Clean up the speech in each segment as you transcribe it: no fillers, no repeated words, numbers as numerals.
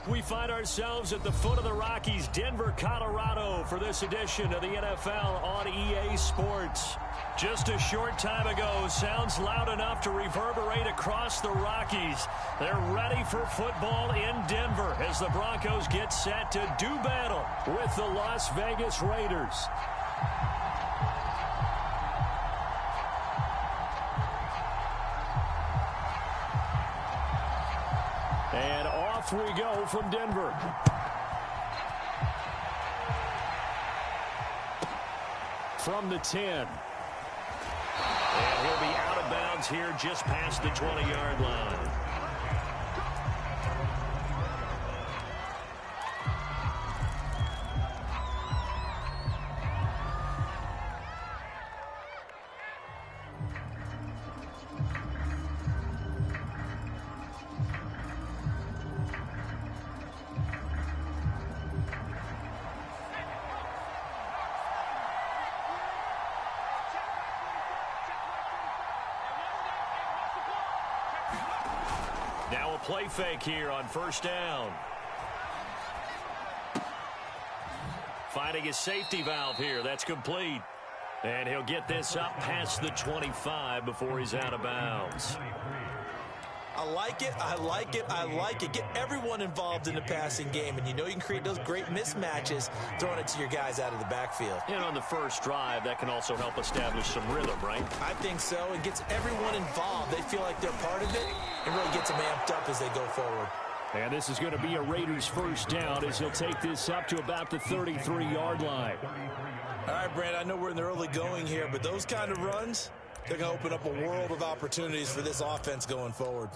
We find ourselves at the foot of the Rockies, Denver, Colorado, for this edition of the NFL on EA Sports. Just a short time ago, sounds loud enough to reverberate across the Rockies. They're ready for football in Denver as the Broncos get set to do battle with the Las Vegas Raiders. And off we go from Denver. From the 10. And he'll be out of bounds here just past the 20-yard line. Now a play fake here on first down. Finding his safety valve here. That's complete. And he'll get this up past the 25 before he's out of bounds. I like it, I like it, I like it. Get everyone involved in the passing game, and you know you can create those great mismatches throwing it to your guys out of the backfield. And on the first drive, that can also help establish some rhythm, right? I think so. It gets everyone involved. They feel like they're part of it and really gets them amped up as they go forward. And this is going to be a Raiders first down as he'll take this up to about the 33-yard line. All right, Brand, I know we're in the early going here, but those kind of runs, they're going to open up a world of opportunities for this offense going forward.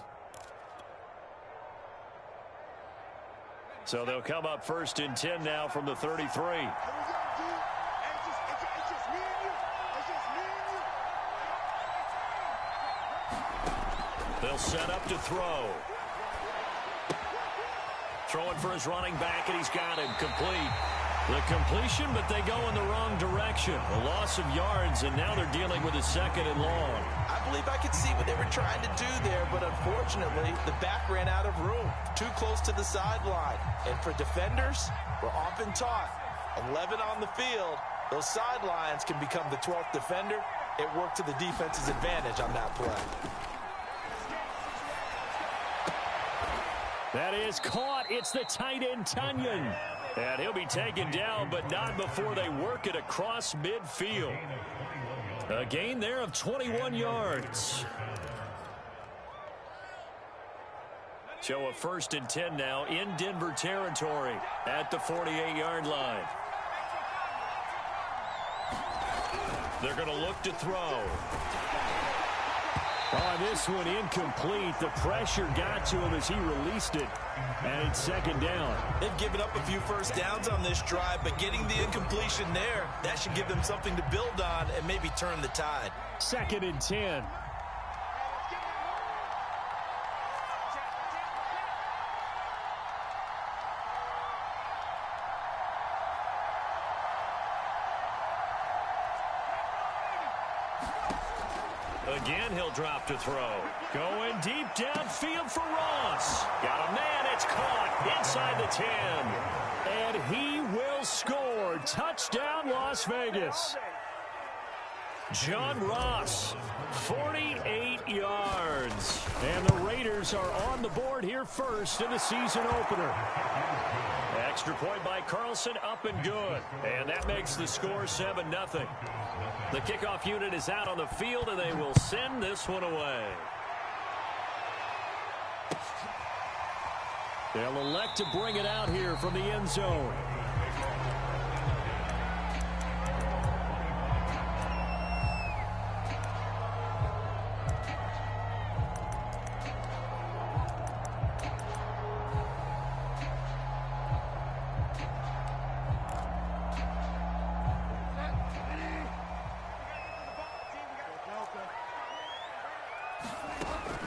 So they'll come up first and 10 now from the 33. They'll set up to throw. Throwing for his running back, and he's got him complete. The completion, but they go in the wrong direction. A loss of yards, and now they're dealing with a second and long. I believe I could see what they were trying to do there, but unfortunately, the back ran out of room. Too close to the sideline. And for defenders, we're often taught, 11 on the field, those sidelines can become the 12th defender. It worked to the defense's advantage on that play. That is caught. It's the tight end, Tunyon. And he'll be taken down, but not before they work it across midfield. A gain there of 21 yards. So a first and 10 now in Denver territory at the 48-yard line. They're going to look to throw. On this one, incomplete. The pressure got to him as he released it, and it's second down. They've given up a few first downs on this drive, but getting the incompletion there, that should give them something to build on and maybe turn the tide. Second and 10. Again, he'll drop to throw. Going deep downfield for Ross. Got a man. It's caught inside the 10. And he will score. Touchdown, Las Vegas. John Ross, 48 yards. And the Raiders are on the board here first in the season opener. Extra point by Carlson, up and good. And that makes the score 7-0. The kickoff unit is out on the field, and they will send this one away. They'll elect to bring it out here from the end zone.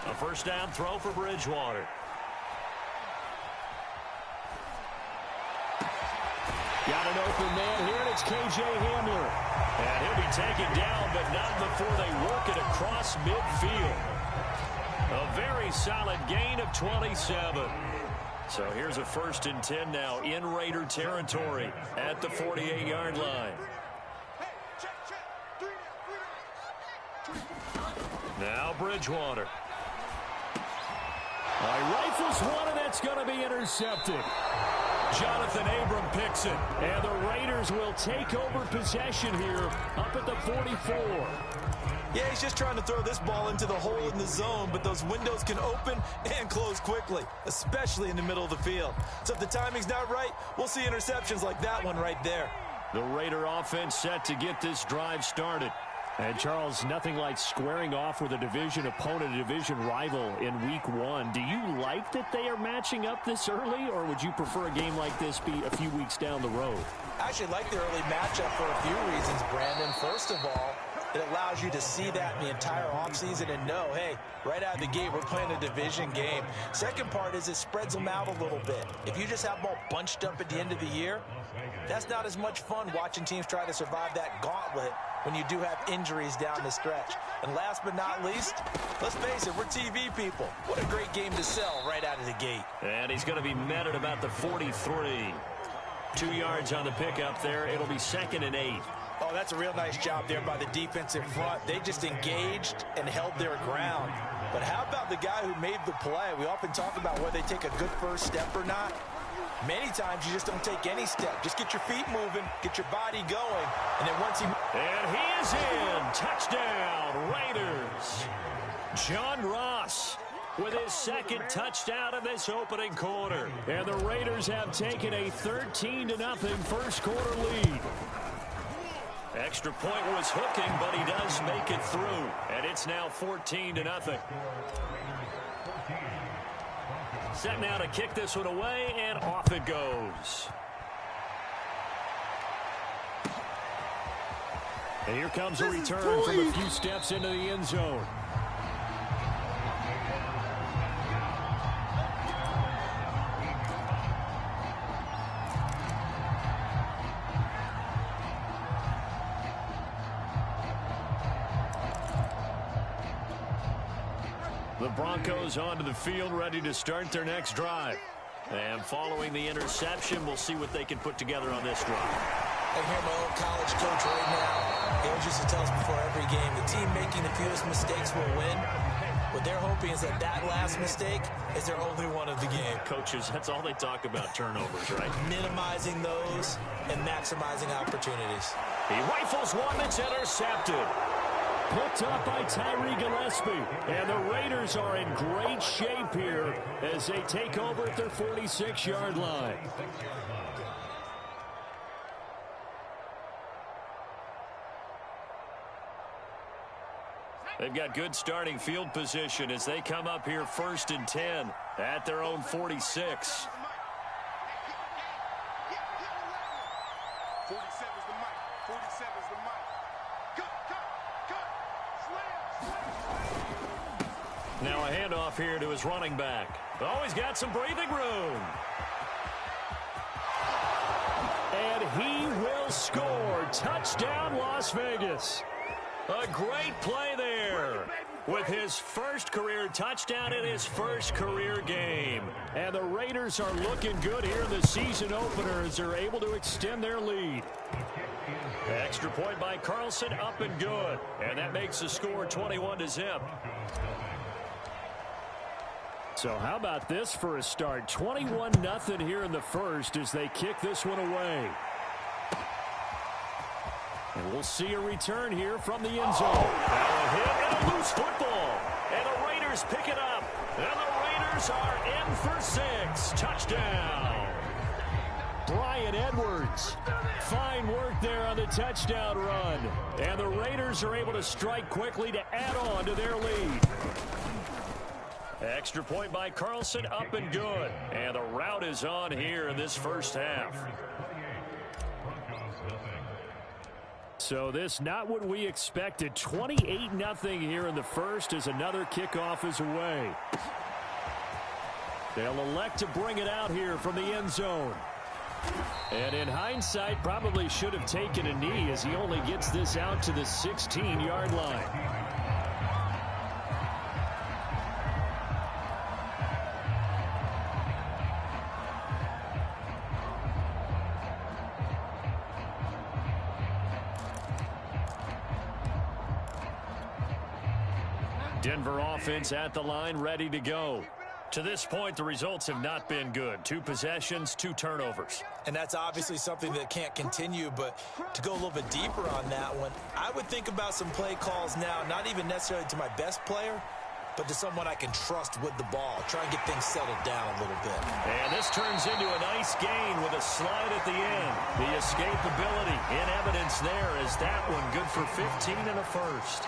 A first down throw for Bridgewater. Got an open man here, and it's K.J. Hamler. And he'll be taken down, but not before they work it across midfield. A very solid gain of 27. So here's a 1st and 10 now in Raider territory at the 48-yard line. Now Bridgewater. Rifles one, and that's going to be intercepted. Jonathan Abram picks it, and the Raiders will take over possession here up at the 44. Yeah, he's just trying to throw this ball into the hole in the zone, but those windows can open and close quickly, especially in the middle of the field. So if the timing's not right, we'll see interceptions like that one right there. The Raider offense set to get this drive started. And, Charles, nothing like squaring off with a division opponent, a division rival in Week 1. Do you like that they are matching up this early, or would you prefer a game like this be a few weeks down the road? I actually like the early matchup for a few reasons, Brandon. First of all, it allows you to see that in the entire offseason and know, hey, right out of the gate, we're playing a division game. Second part is it spreads them out a little bit. If you just have them all bunched up at the end of the year, that's not as much fun watching teams try to survive that gauntlet when you do have injuries down the stretch. And last but not least, let's face it, we're TV people. What a great game to sell right out of the gate. And he's going to be met at about the 43. 2 yards on the pickup there. It'll be 2nd and 8. Oh, that's a real nice job there by the defensive front. They just engaged and held their ground. But how about the guy who made the play? We often talk about whether they take a good first step or not. Many times you just don't take any step. Just get your feet moving, get your body going, and then once he... And he is in. Touchdown, Raiders. John Ross with his 2nd touchdown in this opening quarter. And the Raiders have taken a 13-0 first quarter lead. Extra point was hooking, but he does make it through. And it's now 14-0. Set now to kick this one away, and off it goes. And here comes a return from a few steps into the end zone. The Broncos onto the field, ready to start their next drive. And following the interception, we'll see what they can put together on this drive. I hear my old college coach right now. He always used to tell us before every game, the team making the fewest mistakes will win. What they're hoping is that that last mistake is their only one of the game. Coaches, that's all they talk about, turnovers, right? Minimizing those and maximizing opportunities. He rifles one that's intercepted. Picked up by Tyree Gillespie. And the Raiders are in great shape here as they take over at their 46-yard line. They've got good starting field position as they come up here 1st and 10 at their own 46. Now a handoff here to his running back. Oh, he's got some breathing room. And he will score. Touchdown, Las Vegas. A great play there with his first career touchdown in his first career game. And the Raiders are looking good here in the season opener as they're able to extend their lead. Extra point by Carlson, up and good. And that makes the score 21-0. So how about this for a start? 21-0 here in the first as they kick this one away. And we'll see a return here from the end zone. Now a hit and a loose football. And the Raiders pick it up. And the Raiders are in for 6. Touchdown. Brian Edwards. Fine work there on the touchdown run. And the Raiders are able to strike quickly to add on to their lead. Extra point by Carlson, up and good. And the route is on here in this first half. So this not what we expected. 28-0 here in the first as another kickoff is away. They'll elect to bring it out here from the end zone. And in hindsight, probably should have taken a knee as he only gets this out to the 16-yard line. Denver offense at the line, ready to go. To this point, the results have not been good. 2 possessions, 2 turnovers. And that's obviously something that can't continue, but to go a little bit deeper on that one, I would think about some play calls now, not even necessarily to my best player, but to someone I can trust with the ball. Try and get things settled down a little bit. And this turns into a nice gain with a slide at the end. The escapability in evidence there is that one good for 15 and a first.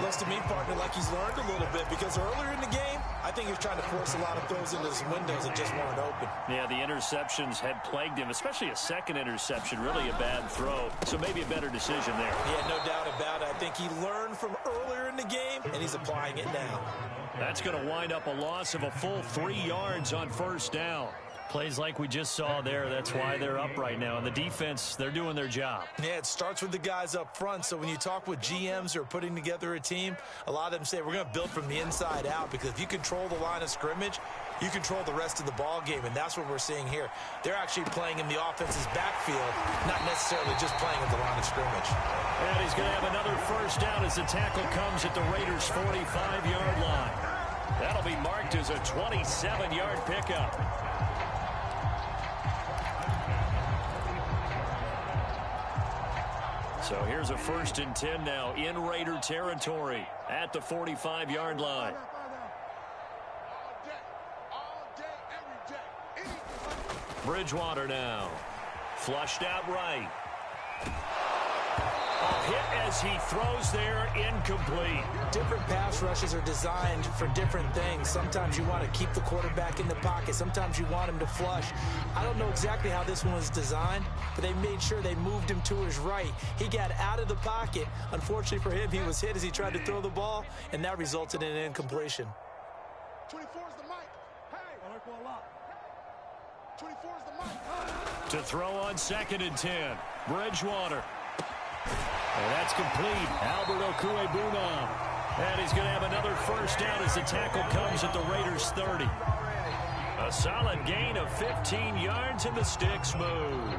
Looks to me, partner, like he's learned a little bit because earlier in the game, I think he was trying to force a lot of throws into some windows that just weren't open. Yeah, the interceptions had plagued him, especially a second interception, really a bad throw. So maybe a better decision there. Yeah, no doubt about it. I think he learned from earlier in the game, and he's applying it now. That's going to wind up a loss of a full 3 yards on first down. Plays like we just saw there, that's why they're up right now. And the defense, they're doing their job. Yeah, it starts with the guys up front. So when you talk with GMs who are putting together a team, a lot of them say we're going to build from the inside out, because if you control the line of scrimmage, you control the rest of the ball game, and that's what we're seeing here. They're actually playing in the offense's backfield, not necessarily just playing at the line of scrimmage. And he's going to have another first down as the tackle comes at the Raiders' 45-yard line. That'll be marked as a 27-yard pickup. So here's a 1st and 10 now in Raider territory at the 45-yard line. Bridgewater now. Flushed out right. A hit as he throws there, incomplete. Different pass rushes are designed for different things. Sometimes you want to keep the quarterback in the pocket. Sometimes you want him to flush. I don't know exactly how this one was designed, but they made sure they moved him to his right. He got out of the pocket. Unfortunately for him, he was hit as he tried to throw the ball, and that resulted in an incompletion. 24 is the mic. Hey, I like one a lot. 24 is the mic. To throw on 2nd and 10. Bridgewater. And that's complete. Albert Okwuegbunam. And he's going to have another first down as the tackle comes at the Raiders' 30. A solid gain of 15 yards, and the sticks move.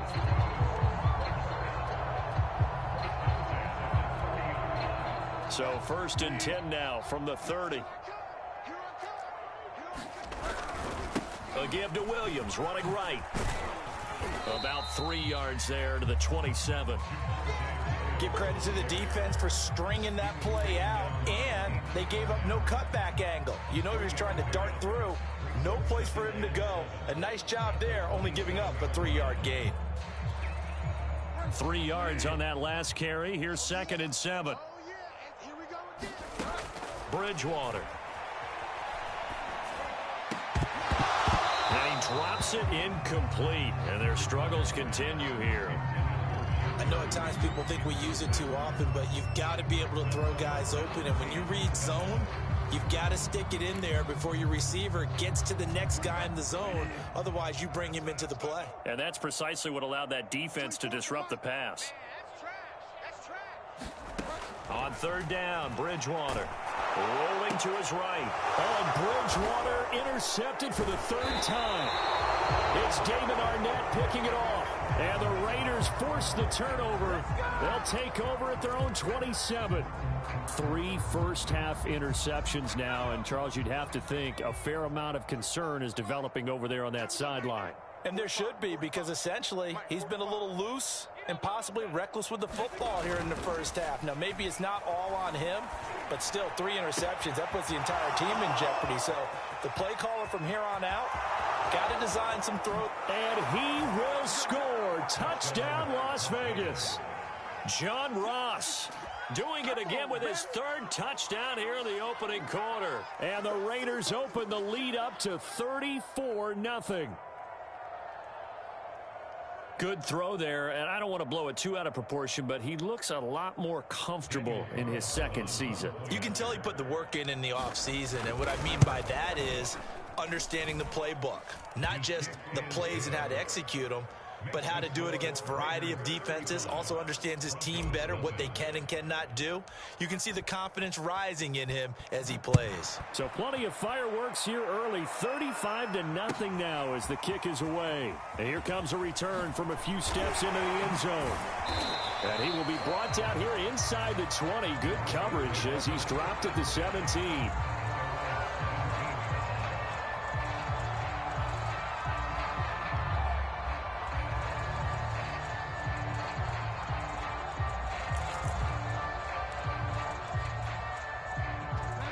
So 1st and 10 now from the 30. A give to Williams, running right. About 3 yards there to the 27. Give credit to the defense for stringing that play out, and they gave up no cutback angle. You know he was trying to dart through. No place for him to go. A nice job there, only giving up a 3-yard gain. 3 yards on that last carry. Here's 2nd and 7. Bridgewater. And he drops it incomplete, and their struggles continue here. I know at times people think we use it too often, but you've got to be able to throw guys open. And when you read zone, you've got to stick it in there before your receiver gets to the next guy in the zone. Otherwise, you bring him into the play. And that's precisely what allowed that defense to disrupt the pass. On 3rd down, Bridgewater. Rolling to his right. Oh, Bridgewater intercepted for the 3rd time. It's David Arnett picking it off. And the Raiders force the turnover. They'll take over at their own 27. 3 first-half interceptions now. And, Charles, you'd have to think a fair amount of concern is developing over there on that sideline. And there should be, because essentially he's been a little loose and possibly reckless with the football here in the first half. Now, maybe it's not all on him, but still 3 interceptions. That puts the entire team in jeopardy. So the play caller from here on out got to design some throws. And he will score. Touchdown, Las Vegas. John Ross doing it again with his 3rd touchdown here in the opening quarter. And the Raiders open the lead up to 34-0. Good throw there, and I don't want to blow it too out of proportion, but he looks a lot more comfortable in his 2nd season. You can tell he put the work in the offseason, and what I mean by that is understanding the playbook, not just the plays and how to execute them, but how to do it against a variety of defenses, also understands his team better, what they can and cannot do. You can see the confidence rising in him as he plays. So plenty of fireworks here early. 35-0 now as the kick is away. And here comes a return from a few steps into the end zone. And he will be brought down here inside the 20. Good coverage as he's dropped at the 17.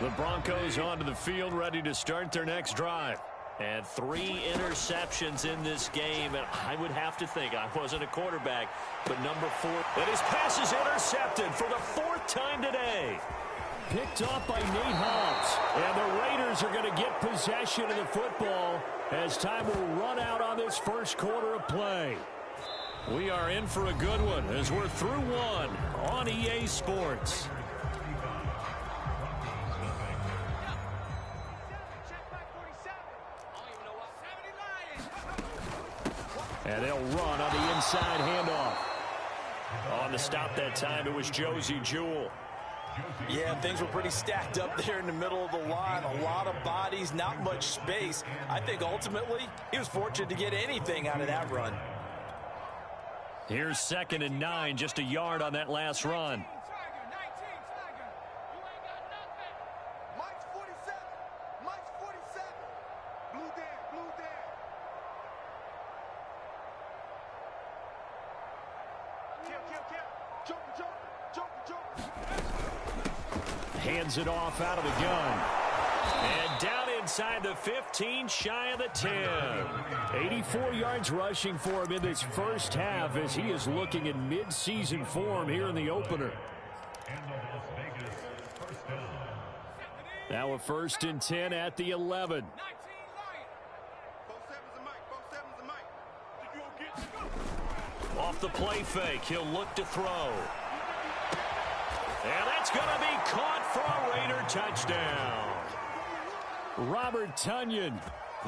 The Broncos onto the field, ready to start their next drive. And 3 interceptions in this game, and I would have to think, I wasn't a quarterback, but number 4, and his pass is intercepted for the 4th time today. Picked off by Nate Hobbs, and the Raiders are going to get possession of the football as time will run out on this first quarter of play. We are in for a good one as we're through one on EA Sports. And they'll run on the inside handoff. On the stop that time, it was Josie Jewell. Yeah, things were pretty stacked up there in the middle of the line. A lot of bodies, not much space. I think ultimately he was fortunate to get anything out of that run. Here's 2nd and 9, just a yard on that last run. Hands it off out of the gun. And down inside the 15, shy of the 10. 84 yards rushing for him in this first half as he is looking in mid-season form here in the opener. Now a 1st and 10 at the 11. Off the play fake, he'll look to throw. And that's going to be caught for a Raider touchdown. Robert Tonyan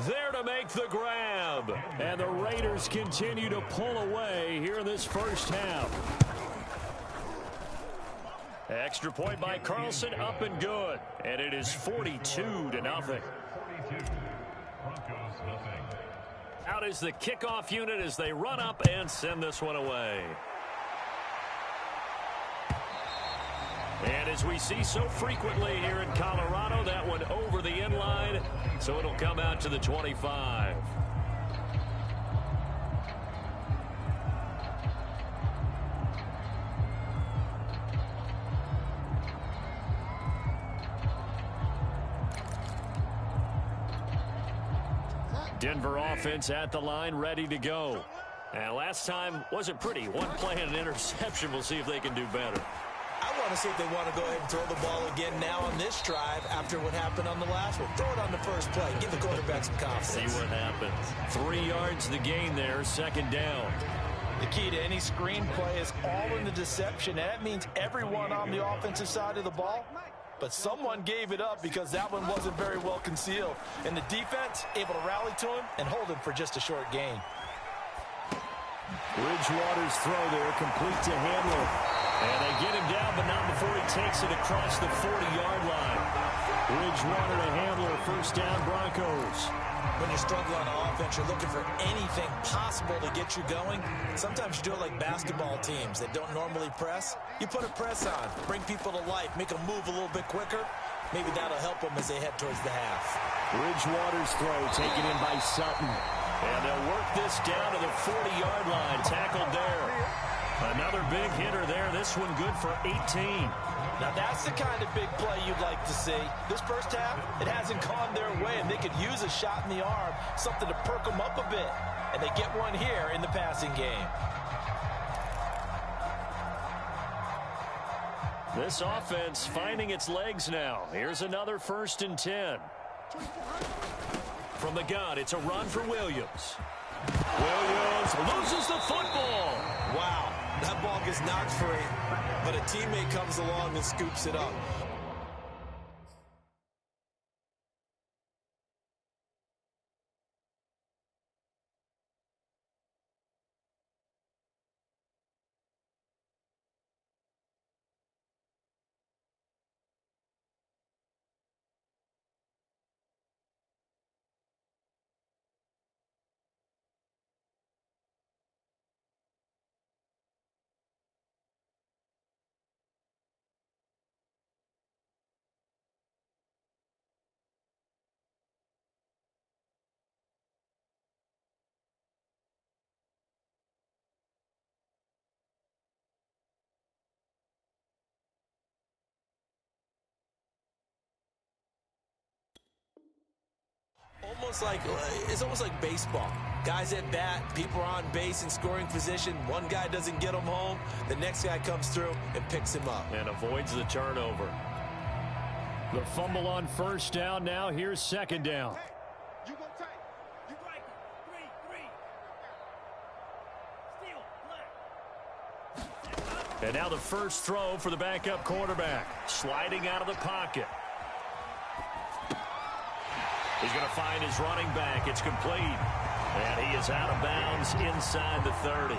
there to make the grab. And the Raiders continue to pull away here in this first half. Extra point by Carlson, up and good. And it is 42-0. Out is the kickoff unit as they run up and send this one away. And as we see so frequently here in Colorado, that one over the end line, so it'll come out to the 25. Denver offense at the line, ready to go. And last time wasn't pretty. One play and an interception. We'll see if they can do better. I want to see if they want to go ahead and throw the ball again now on this drive after what happened on the last one. Throw it on the first play. Give the quarterback some confidence. See what happens. 3 yards the gain there, 2nd down. The key to any screen play is all in the deception. And that means everyone on the offensive side of the ball. But someone gave it up because that one wasn't very well concealed. And the defense able to rally to him and hold him for just a short gain. Bridgewater's throw there, complete to Hamler. And they get him down, but not before he takes it across the 40-yard line. Bridgewater to Hamler, 1st down Broncos. When you struggle on offense, you're looking for anything possible to get you going. Sometimes you do it like basketball teams that don't normally press. You put a press on, bring people to life, make them move a little bit quicker. Maybe that'll help them as they head towards the half. Bridgewater's throw taken in by Sutton. And they'll work this down to the 40-yard line, tackled there. Another big hitter there. This one good for 18. Now that's the kind of big play you'd like to see. This first half, it hasn't gone their way, and they could use a shot in the arm, something to perk them up a bit. And they get one here in the passing game. This offense finding its legs now. Here's another 1st and 10. From the gun, it's a run for Williams. Williams loses the football. Wow, that ball gets knocked free, but a teammate comes along and scoops it up. almost like baseball. Guys at bat, people are on base in scoring position. One guy doesn't get them home. The next guy comes through and picks him up. And avoids the turnover. The fumble on first down. Now here's second down. You gonna take? You right. Three. And now the first throw for the backup quarterback. Sliding out of the pocket. He's going to find his running back. It's complete. And he is out of bounds inside the 30.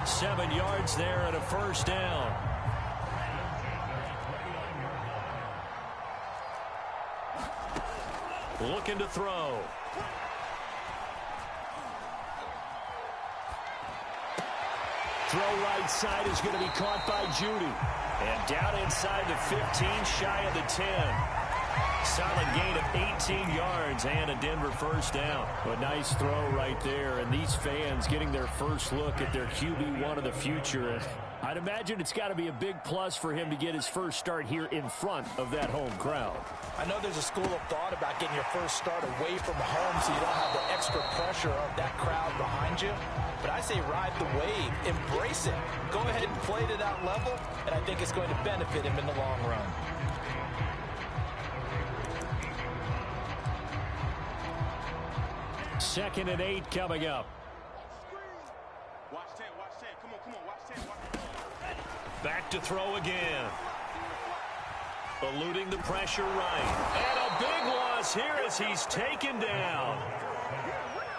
7 yards there and a first down. Looking to throw. Throw right side is going to be caught by Judy. And down inside the 15, shy of the 10. Solid gain of 18 yards and a Denver first down. A nice throw right there, and these fans getting their first look at their QB1 of the future. And I'd imagine it's got to be a big plus for him to get his first start here in front of that home crowd. I know there's a school of thought about getting your first start away from home so you don't have the extra pressure of that crowd behind you. But I say ride the wave, embrace it. Go ahead and play to that level, and I think it's going to benefit him in the long run. Second and 8 coming up. Watch 10, watch 10. Come on, watch 10, watch 10. Back to throw again. Eluding the pressure right. And a big loss here as he's taken down.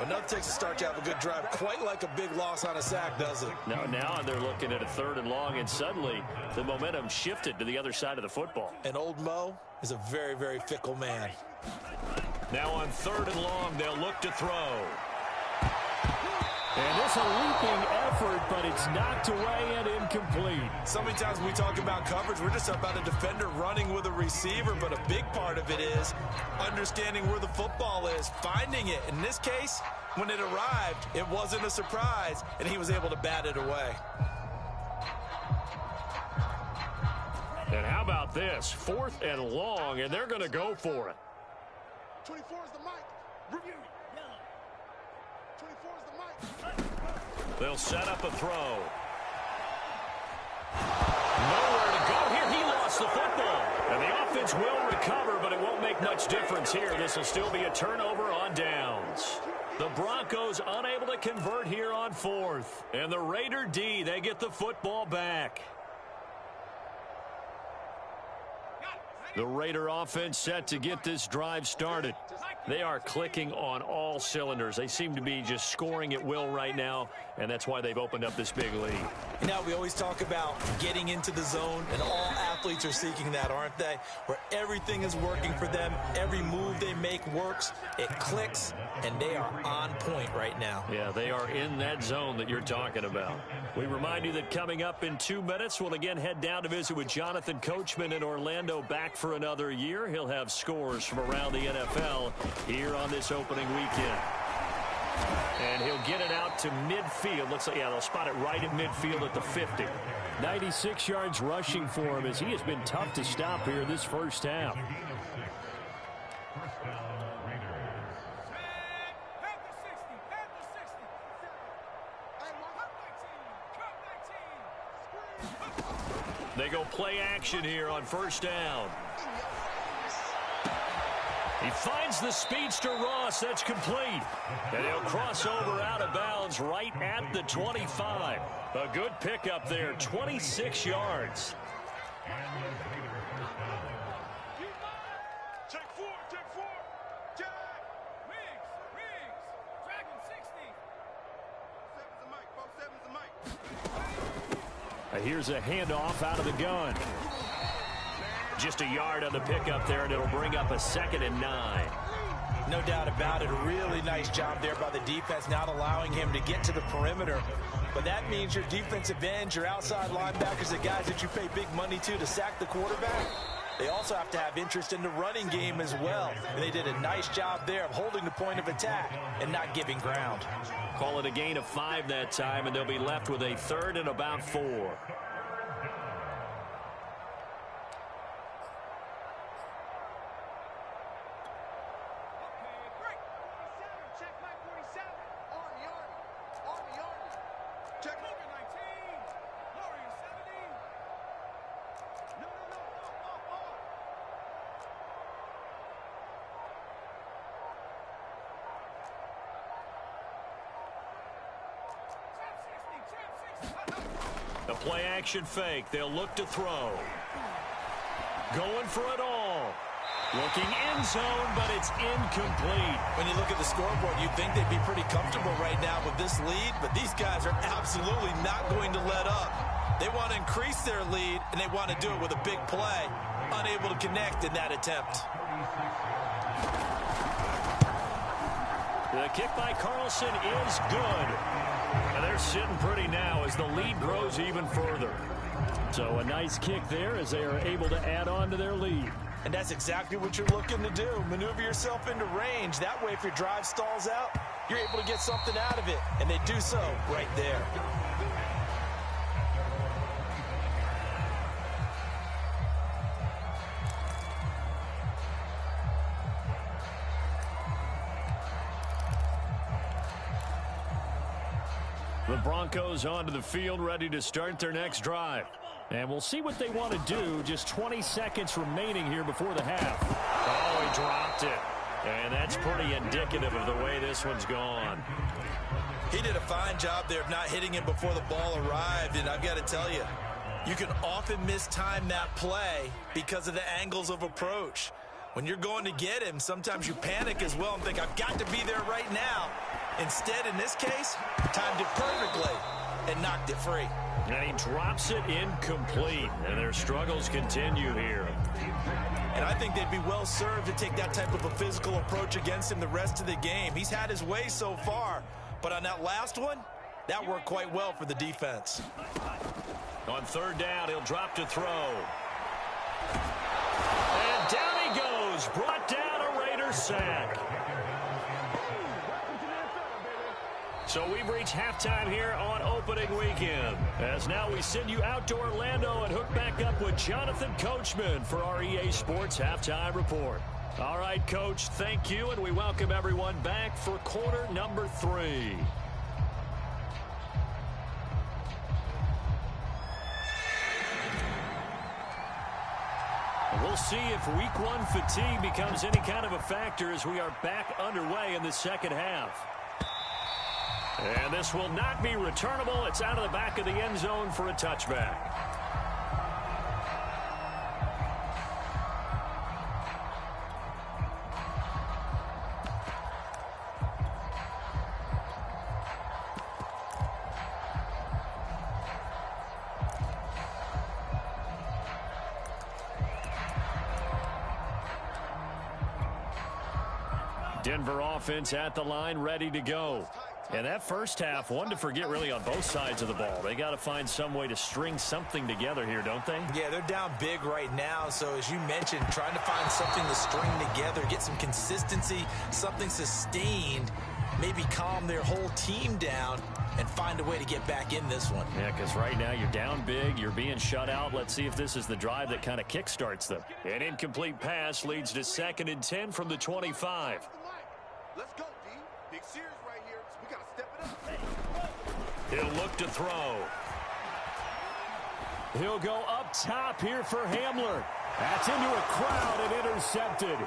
Enough takes to start to have a good drive. Quite like a big loss on a sack, does it? Now they're looking at a 3rd and long, and suddenly the momentum shifted to the other side of the football. And old Mo is a very, very fickle man. Now on 3rd and long, they'll look to throw. And it's a leaping effort, but it's knocked away and incomplete. So many times when we talk about coverage, we're just about a defender running with a receiver, but a big part of it is understanding where the football is, finding it. In this case, when it arrived, it wasn't a surprise, and he was able to bat it away. And how about this? 4th and long, and they're going to go for it. 24 is the mic. 24 is the mic. They'll set up a throw. Nowhere to go here. He lost the football. And the offense will recover, but it won't make much difference here. This will still be a turnover on downs. The Broncos unable to convert here on 4th. And the Raider D, they get the football back. The Raider offense set to get this drive started. They are clicking on all cylinders. They seem to be just scoring at will right now, and that's why they've opened up this big lead. You know, we always talk about getting into the zone, and all athletes are seeking that, aren't they? Where everything is working for them, every move they make works, it clicks, and they are on point right now. Yeah, they are in that zone that you're talking about. We remind you that coming up in 2 minutes, we'll again head down to visit with Jonathan Coachman in Orlando, back for another year. He'll have scores from around the NFL here on this opening weekend. And he'll get it out to midfield. Looks like, yeah, they'll spot it right at midfield at the 50. 96 yards rushing for him as he has been tough to stop here this first half. They go play action here on first down. He finds the speedster Ross. That's complete. And he'll cross over out of bounds right at the 25. A good pickup there, 26 yards. Check 4, Jack. Riggs, Dragon 60. 7's the mic, folks, 7's the mic. Here's a handoff out of the gun. Just a yard on the pickup there, and it'll bring up a 2nd and 9. No doubt about it. A really nice job there by the defense, not allowing him to get to the perimeter. But that means your defensive ends, your outside linebackers, the guys that you pay big money to sack the quarterback, they also have to have interest in the running game as well. And they did a nice job there of holding the point of attack and not giving ground. Call it a gain of 5 that time, and they'll be left with a 3rd and about 4. A play-action fake. They'll look to throw. Going for it all. Looking end zone, but it's incomplete. When you look at the scoreboard, you'd think they'd be pretty comfortable right now with this lead, but these guys are absolutely not going to let up. They want to increase their lead, and they want to do it with a big play. Unable to connect in that attempt. The kick by Carlson is good. And they're sitting pretty now as the lead grows even further. So a nice kick there as they are able to add on to their lead. And that's exactly what you're looking to do. Maneuver yourself into range. That way, if your drive stalls out, you're able to get something out of it. And they do so right there. The Broncos onto the field, ready to start their next drive. And we'll see what they want to do. Just 20 seconds remaining here before the half. Oh, he dropped it. And that's pretty indicative of the way this one's gone. He did a fine job there of not hitting him before the ball arrived. And I've got to tell you, you can often mistime that play because of the angles of approach. When you're going to get him, sometimes you panic as well and think, I've got to be there right now. Instead, in this case, timed it perfectly and knocked it free. And he drops it incomplete, and their struggles continue here. And I think they'd be well served to take that type of a physical approach against him the rest of the game. He's had his way so far, but on that last one, that worked quite well for the defense. On third down, he'll drop to throw. And down he goes, brought down a Raider sack. So we've reached halftime here on opening weekend. As now we send you out to Orlando and hook back up with Jonathan Coachman for our EA Sports Halftime Report. All right, Coach, thank you, and we welcome everyone back for quarter number 3. We'll see if week 1 fatigue becomes any kind of a factor as we are back underway in the second half. And this will not be returnable. It's out of the back of the end zone for a touchback. Denver offense at the line, ready to go. And that first half, one to forget really on both sides of the ball. They got to find some way to string something together here, don't they? Yeah, they're down big right now. So as you mentioned, trying to find something to string together, get some consistency, something sustained, maybe calm their whole team down and find a way to get back in this one. Yeah, because right now you're down big, you're being shut out. Let's see if this is the drive that kind of kickstarts them. An incomplete pass leads to 2nd and 10 from the 25. Let's go, D. Big series right here. So we got to step it up. He'll look to throw. He'll go up top here for Hamler. That's into a crowd and intercepted.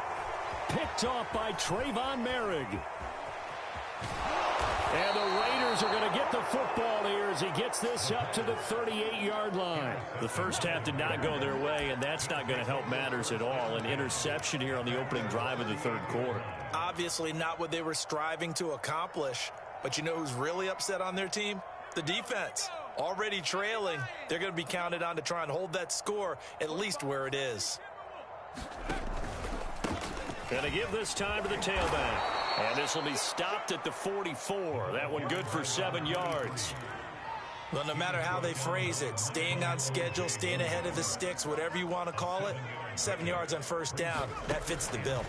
Picked off by Trayvon Merrick. And the Raiders are going to get the football here as he gets this up to the 38-yard line. The first half did not go their way, and that's not going to help matters at all. An interception here on the opening drive of the third quarter. Obviously not what they were striving to accomplish. But you know who's really upset on their team? The defense. Already trailing. They're going to be counted on to try and hold that score at least where it is. Going to give this time to the tailback. And this will be stopped at the 44. That one good for 7 yards. Well, no matter how they phrase it, staying on schedule, staying ahead of the sticks, whatever you want to call it, 7 yards on first down, that fits the bill.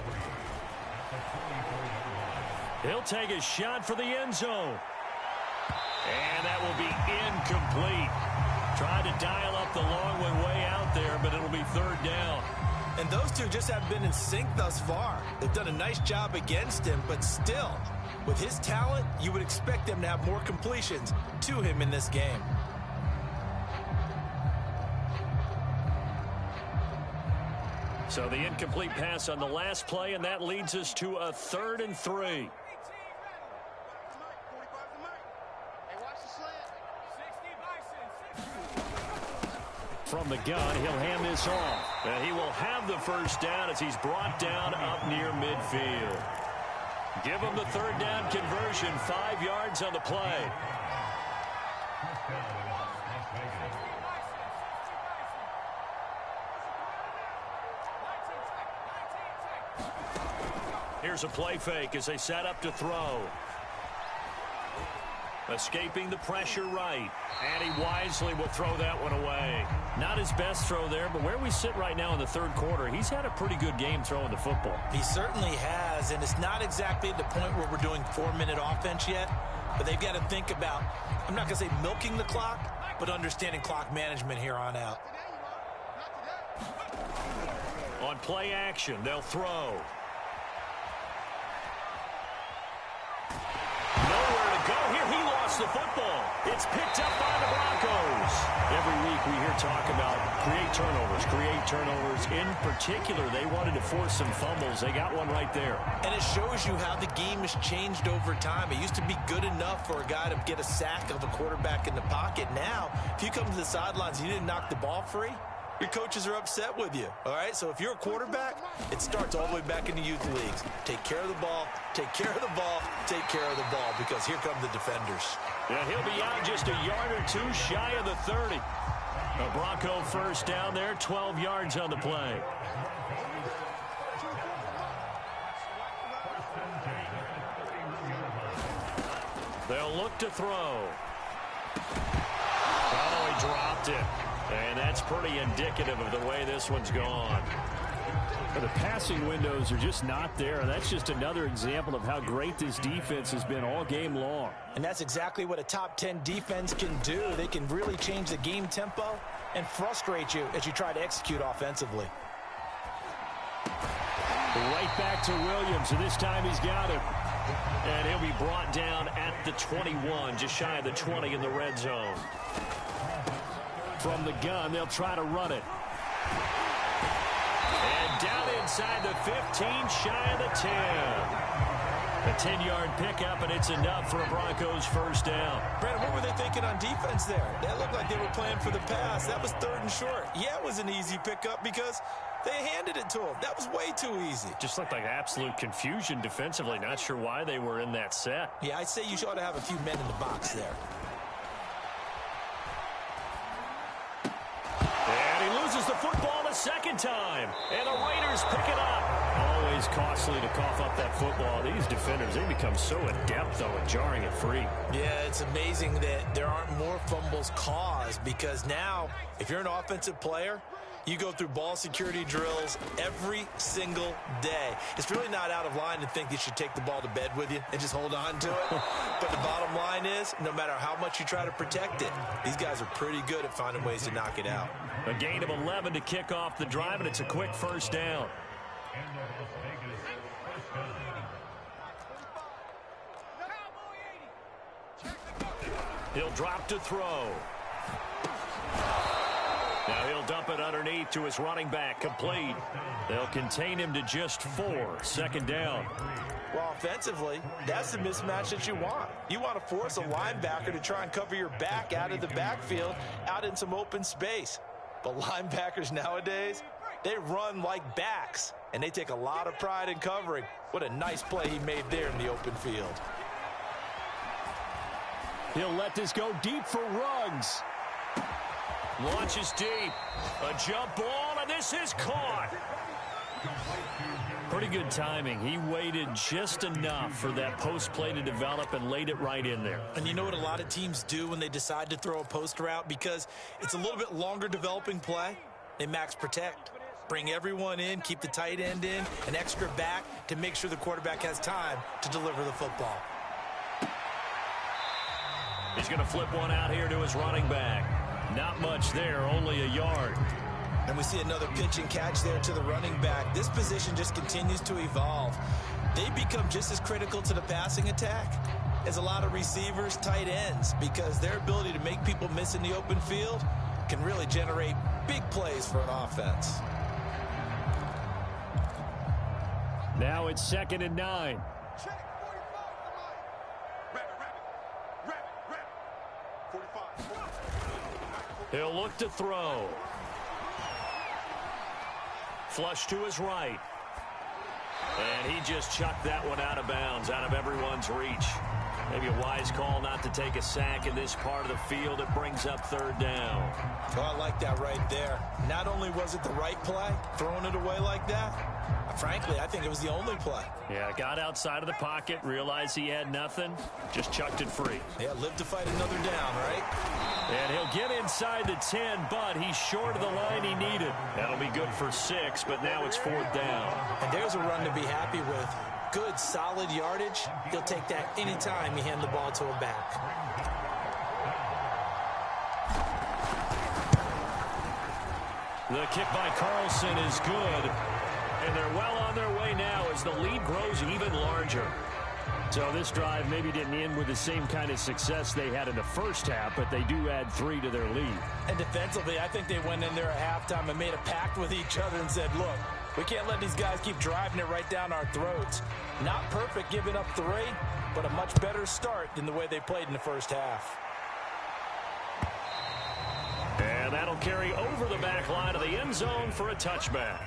He'll take a shot for the end zone. And that will be incomplete. Tried to dial up the long one way out there, but it'll be third down. And those two just haven't been in sync thus far. They've done a nice job against him, but still, with his talent, you would expect them to have more completions to him in this game. So the incomplete pass on the last play, and that leads us to a 3rd and 3. From the gun, he'll hand this off. And he will have the first down as he's brought down up near midfield. Give him the third down conversion, 5 yards on the play. Here's a play fake as they set up to throw. Escaping the pressure right. And he wisely will throw that one away. Not his best throw there, but where we sit right now in the third quarter, he's had a pretty good game throwing the football. He certainly has, and it's not exactly at the point where we're doing 4-minute offense yet, but they've got to think about, I'm not going to say milking the clock, but understanding clock management here on out. On play action, they'll throw. Nowhere to go here. He lost the football. It's picked up by the Broncos. Every week we hear talk about create turnovers. In particular, they wanted to force some fumbles. They got one right there. And it shows you how the game has changed over time. It used to be good enough for a guy to get a sack of a quarterback in the pocket. Now, if you come to the sidelines and you didn't knock the ball free, your coaches are upset with you, all right? So if you're a quarterback, it starts all the way back in the youth leagues. Take care of the ball, take care of the ball, take care of the ball, because here come the defenders. Yeah, he'll be out just a yard or two shy of the 30. A Bronco first down there, 12 yards on the play. They'll look to throw. Oh, he dropped it. And that's pretty indicative of the way this one's gone. The passing windows are just not there. And that's just another example of how great this defense has been all game long. And that's exactly what a top 10 defense can do. They can really change the game tempo and frustrate you as you try to execute offensively. Right back to Williams, and this time he's got him. And he'll be brought down at the 21, just shy of the 20 in the red zone. From the gun, they'll try to run it. And down inside the 15, shy of the 10. A 10-yard pickup, and it's enough for a Broncos first down. Brandon, what were they thinking on defense there? That looked like they were playing for the pass. That was 3rd and short. Yeah, it was an easy pickup because they handed it to him. That was way too easy. Just looked like absolute confusion defensively. Not sure why they were in that set. Yeah, I'd say you ought to have a few men in the box there. And he loses the football a second time. And the Raiders pick it up. Always costly to cough up that football. These defenders, they become so adept, though, at jarring it free. Yeah, it's amazing that there aren't more fumbles caused, because now, if you're an offensive player, you go through ball security drills every single day. It's really not out of line to think you should take the ball to bed with you and just hold on to it. But the bottom line is, no matter how much you try to protect it, these guys are pretty good at finding ways to knock it out. A gain of 11 to kick off the drive, and it's a quick first down. He'll drop to throw. Now he'll dump it underneath to his running back, complete. They'll contain him to just 4, second down. Well, offensively, that's the mismatch that you want. You want to force a linebacker to try and cover your back out of the backfield, out in some open space. But linebackers nowadays, they run like backs, and they take a lot of pride in covering. What a nice play he made there in the open field. He'll let this go deep for Ruggs. Launches deep. A jump ball, and this is caught. Pretty good timing. He waited just enough for that post play to develop and laid it right in there. And you know what a lot of teams do when they decide to throw a post route? Because it's a little bit longer developing play. They max protect. Bring everyone in, keep the tight end in, an extra back to make sure the quarterback has time to deliver the football. He's going to flip one out here to his running back. Not much there, only a yard. And we see another pitch and catch there to the running back. This position just continues to evolve. They become just as critical to the passing attack as a lot of receivers, tight ends, because their ability to make people miss in the open field can really generate big plays for an offense. Now it's 2nd and 9. He'll look to throw. Flush to his right. And he just chucked that one out of bounds, out of everyone's reach. Maybe a wise call not to take a sack in this part of the field. It brings up third down. Oh, I like that right there. Not only was it the right play, throwing it away like that, frankly, I think it was the only play. Yeah, got outside of the pocket, realized he had nothing, just chucked it free. Yeah, live to fight another down, right? And he'll get inside the 10, but he's short of the line he needed. That'll be good for 6, but now it's fourth down. And there's a run to be happy with. Good, solid yardage. He'll take that anytime you hand the ball to him back. The kick by Carlson is good. And they're well on their way now as the lead grows even larger. So this drive maybe didn't end with the same kind of success they had in the first half, but they do add 3 to their lead. And defensively, I think they went in there at halftime and made a pact with each other and said, look, we can't let these guys keep driving it right down our throats. Not perfect giving up 3, but a much better start than the way they played in the first half. And that'll carry over the back line of the end zone for a touchback.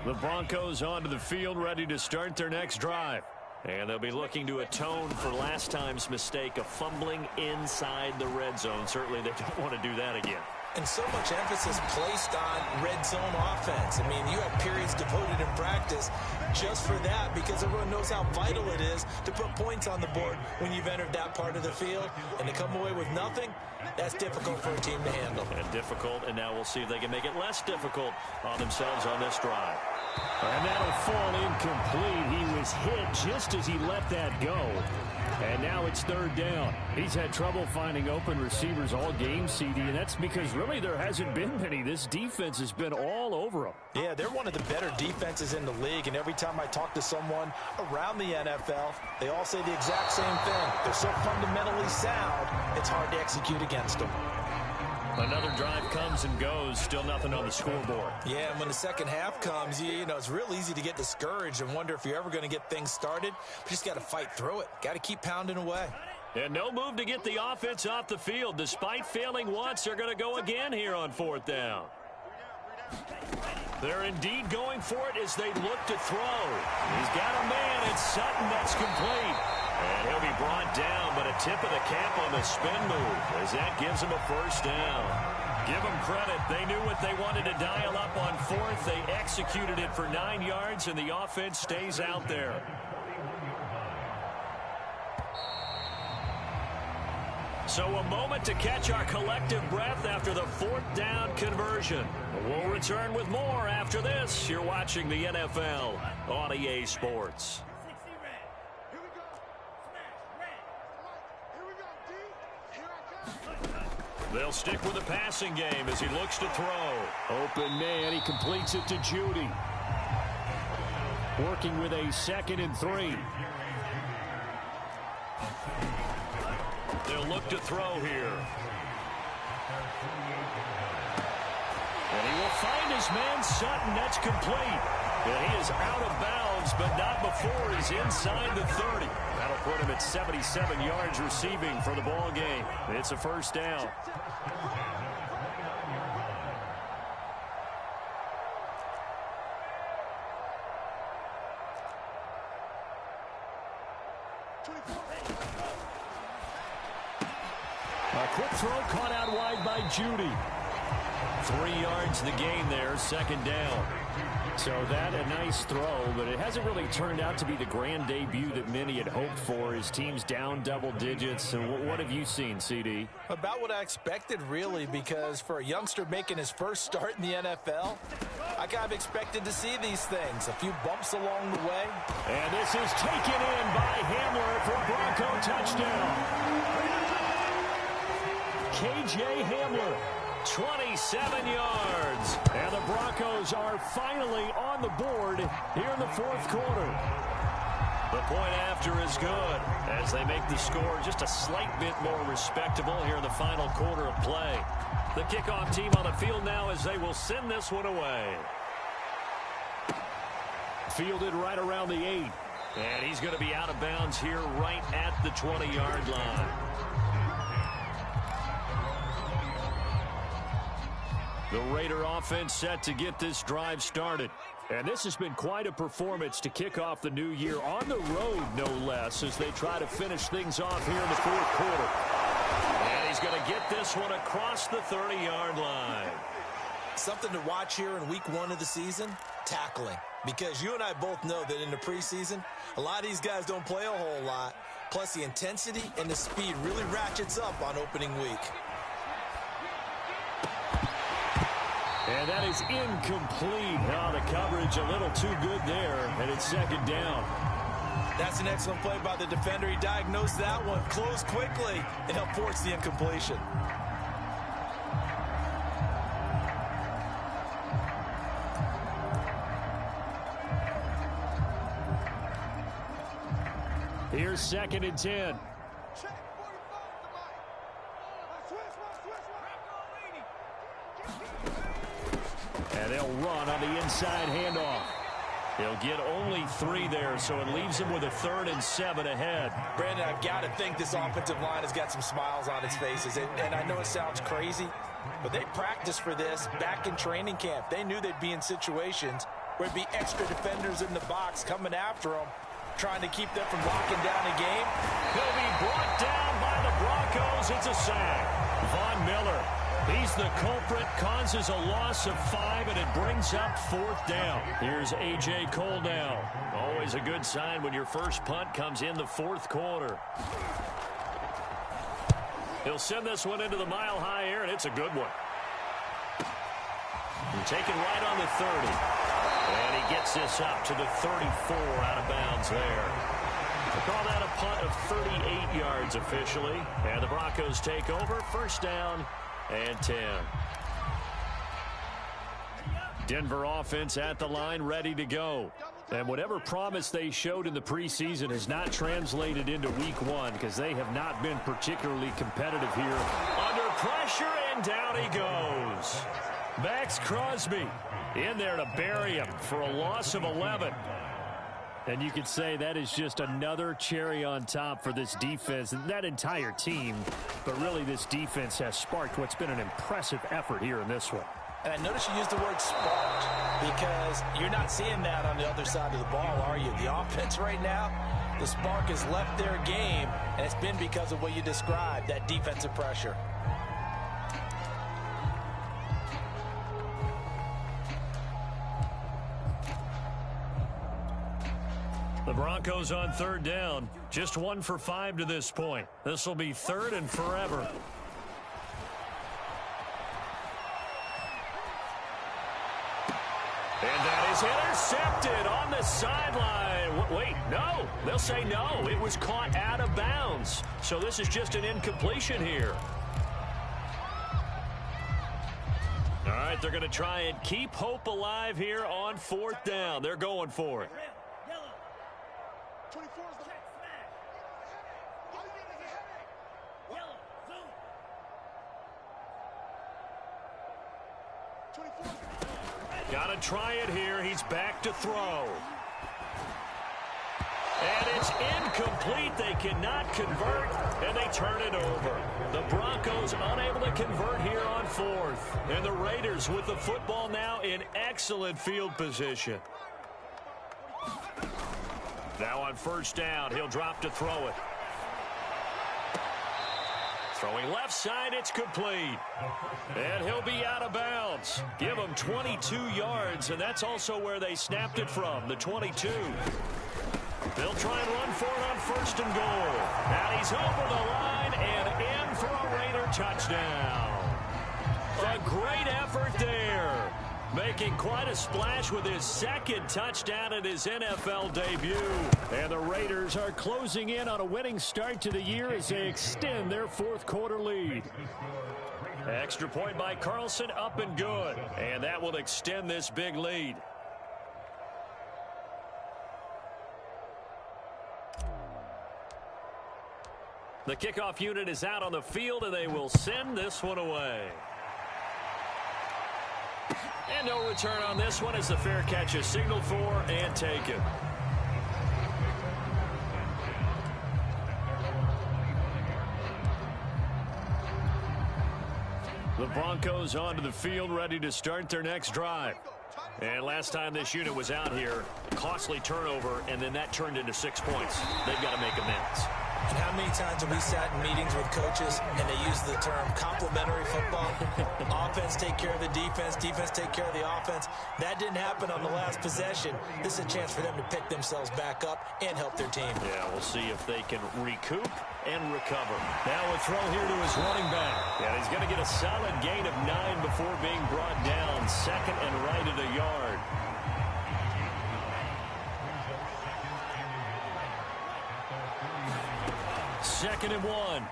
The Broncos onto the field, ready to start their next drive. And they'll be looking to atone for last time's mistake of fumbling inside the red zone. Certainly they don't want to do that again. And so much emphasis placed on red zone offense. I mean, you have periods devoted in practice just for that because everyone knows how vital it is to put points on the board when you've entered that part of the field. And to come away with nothing, that's difficult for a team to handle. And difficult, and now we'll see if they can make it less difficult on themselves on this drive. And that'll fall incomplete. He was hit just as he let that go. And now it's third down. He's had trouble finding open receivers all game, CD, and that's because really there hasn't been many. This defense has been all over him. Yeah, they're one of the better defenses in the league, and every time I talk to someone around the NFL, they all say the exact same thing. They're so fundamentally sound, it's hard to execute against them. Another drive comes and goes. Still nothing on the scoreboard. Yeah, and when the second half comes, you know, it's real easy to get discouraged and wonder if you're ever going to get things started. But you just got to fight through it. Got to keep pounding away. And no move to get the offense off the field. Despite failing once, they're going to go again here on fourth down. They're indeed going for it as they look to throw. He's got a man. It's Sutton. That's complete. And he'll be brought down, but a tip of the cap on the spin move as that gives him a first down. Give them credit. They knew what they wanted to dial up on fourth. They executed it for 9 yards, and the offense stays out there. So a moment to catch our collective breath after the fourth down conversion. We'll return with more after this. You're watching the NFL on EA Sports. They'll stick with the passing game as he looks to throw. Open man, he completes it to Judy. Working with a 2nd and 3. They'll look to throw here. And he will find his man Sutton. That's complete. And he is out of bounds, but not before he's inside the 30. That'll put him at 77 yards receiving for the ball game. It's a first down. A quick throw caught out wide by Judy. 3 yards the gain there, second down. So that a nice throw, but it hasn't really turned out to be the grand debut that many had hoped for. His team's down double digits. And what have you seen, CD? About what I expected, really, because for a youngster making his first start in the NFL, I kind of expected to see these things. A few bumps along the way. And this is taken in by Hamler for a Bronco touchdown. KJ Hamler. 27 yards. And the Broncos are finally on the board here in the fourth quarter. The point after is good as they make the score just a slight bit more respectable here in the final quarter of play. The kickoff team on the field now as they will send this one away. Fielded right around the 8. And he's going to be out of bounds here right at the 20-yard line. The Raider offense set to get this drive started. And this has been quite a performance to kick off the new year on the road, no less, as they try to finish things off here in the fourth quarter. And he's going to get this one across the 30-yard line. Something to watch here in week 1 of the season, tackling. Because you and I both know that in the preseason, a lot of these guys don't play a whole lot. Plus, the intensity and the speed really ratchets up on opening week. And that is incomplete. Oh, the coverage a little too good there, and it's second down. That's an excellent play by the defender. He diagnosed that one, closed quickly, and helped force the incompletion. Here's 2nd and 10. And they'll run on the inside handoff. They'll get only 3 there, so it leaves them with a 3rd and 7 ahead. Brandon, I've got to think this offensive line has got some smiles on its faces. And I know it sounds crazy, but they practiced for this back in training camp. They knew they'd be in situations where there'd be extra defenders in the box coming after them, trying to keep them from locking down a game. He'll be brought down by the Broncos. It's a sack. Von Miller, he's the culprit, causes a loss of 5, and it brings up 4th down. Here's A.J. Cole now. Always a good sign when your first punt comes in the 4th quarter. He'll send this one into the mile-high air, and it's a good one. And taken right on the 30. And he gets this up to the 34 out of bounds there. They call that a punt of 38 yards officially. And the Broncos take over. First down and 10. Denver offense at the line, ready to go. And whatever promise they showed in the preseason has not translated into week 1 because they have not been particularly competitive here. Under pressure, and down he goes. Max Crosby in there to bury him for a loss of 11. And you could say that is just another cherry on top for this defense and that entire team. But really, this defense has sparked what's been an impressive effort here in this one. And I noticed you used the word sparked because you're not seeing that on the other side of the ball, are you? The offense right now, the spark has left their game, and it's been because of what you described, that defensive pressure. The Broncos on 3rd down. Just 1 for 5 to this point. This will be 3rd and forever. And that is intercepted on the sideline. Wait, no. They'll say no. It was caught out of bounds. So this is just an incompletion here. All right, they're going to try and keep hope alive here on 4th down. They're going for it. 24 is the yellow zoom. 24. Got to try it here. He's back to throw. And it's incomplete. They cannot convert, and they turn it over. The Broncos unable to convert here on 4th. And the Raiders with the football now in excellent field position. Now on 1st down, he'll drop to throw it. Throwing left side, it's complete. And he'll be out of bounds. Give him 22 yards, and that's also where they snapped it from, the 22. They'll try and run for it on 1st and goal. And he's over the line and in for a Raider touchdown. A great effort there. Making quite a splash with his 2nd touchdown in his NFL debut. And the Raiders are closing in on a winning start to the year as they extend their 4th quarter lead. Extra point by Carlson, up and good. And that will extend this big lead. The kickoff unit is out on the field, and they will send this one away. And no return on this one as the fair catch is signaled for and taken. The Broncos onto the field, ready to start their next drive. And last time this unit was out here, costly turnover, and then that turned into 6 points. They've got to make amends. And how many times have we sat in meetings with coaches and they use the term complementary football? Offense take care of the defense, defense take care of the offense. That didn't happen on the last possession. This is a chance for them to pick themselves back up and help their team. Yeah, we'll see if they can recoup and recover. Now a throw here to his running back. And he's going to get a solid gain of 9 before being brought down. Second and right at a yard. Second and 1.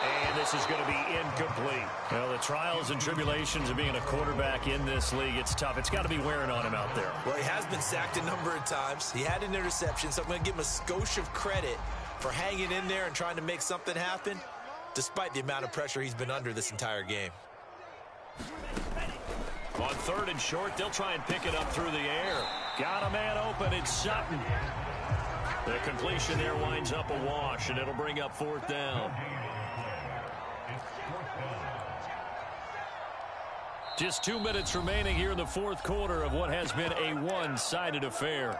And this is going to be incomplete. Well, the trials and tribulations of being a quarterback in this league, it's tough. It's got to be wearing on him out there. Well, he has been sacked a number of times. He had an interception, so I'm going to give him a skosh of credit for hanging in there and trying to make something happen, despite the amount of pressure he's been under this entire game. On third and short, they'll try and pick it up through the air. Got a man open. It's Sutton. The completion there winds up a wash, and it'll bring up fourth down. Just 2 minutes remaining here in the fourth quarter of what has been a one-sided affair.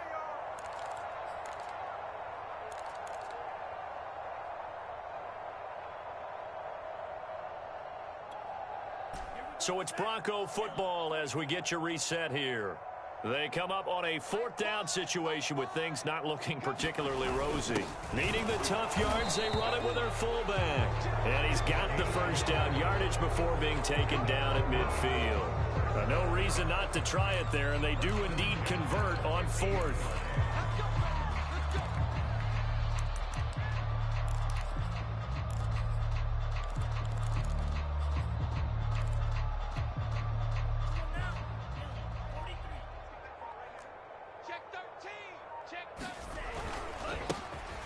So it's Bronco football as we get you reset here. They come up on a fourth down situation with things not looking particularly rosy. Needing the tough yards, they run it with their fullback. And he's got the first down yardage before being taken down at midfield. No reason not to try it there, and they do indeed convert on fourth.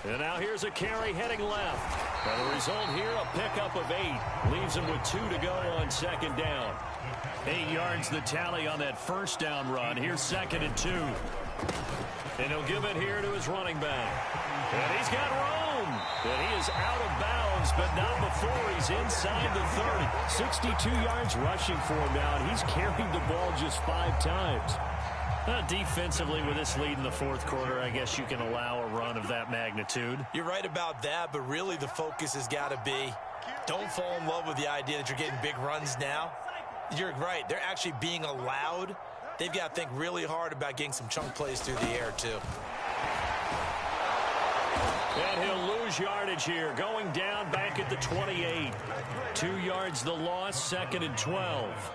And now here's a carry heading left. Now the result here, a pickup of 8. Leaves him with 2 to go on second down. 8 yards the tally on that first down run. Here's second and 2. And he'll give it here to his running back. And he's got room. And he is out of bounds, but not before he's inside the 30. 62 yards rushing for him now, and he's carried the ball just 5 times. Defensively, with this lead in the fourth quarter, I guess you can allow a run of that magnitude. You're right about that, but really the focus has got to be don't fall in love with the idea that you're getting big runs now. You're right. They're actually being allowed. They've got to think really hard about getting some chunk plays through the air, too. And he'll lose yardage here, going down back at the 28. 2 yards the loss, second and 12.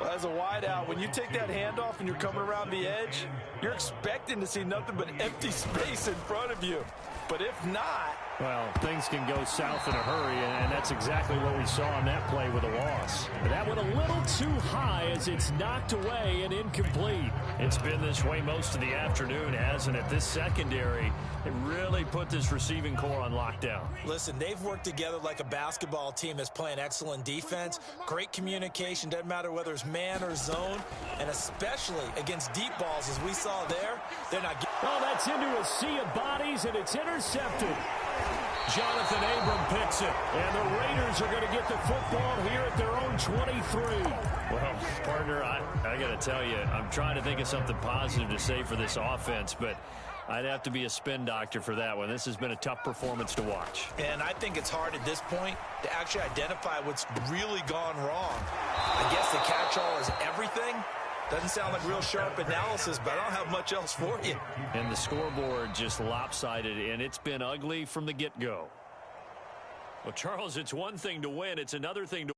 Well, as a wideout, when you take that handoff and you're coming around the edge, you're expecting to see nothing but empty space in front of you. But if not... Well, things can go south in a hurry, and that's exactly what we saw on that play with a loss. That went a little too high as it's knocked away and incomplete. It's been this way most of the afternoon, hasn't it? This secondary, it really put this receiving core on lockdown. Listen, they've worked together like a basketball team that's playing excellent defense. Great communication, doesn't matter whether it's man or zone, and especially against deep balls, as we saw there, they're not getting... Oh, that's into a sea of bodies, and it's intercepted. Jonathan Abram picks it, and the Raiders are going to get the football here at their own 23. Well, partner, I got to tell you, I'm trying to think of something positive to say for this offense, but I'd have to be a spin doctor for that one. This has been a tough performance to watch. And I think it's hard at this point to actually identify what's really gone wrong. I guess the catch-all is everything. Doesn't sound like real sharp analysis, but I don't have much else for you. And the scoreboard just lopsided, and it's been ugly from the get-go. Well, Charles, it's one thing to win. It's another thing to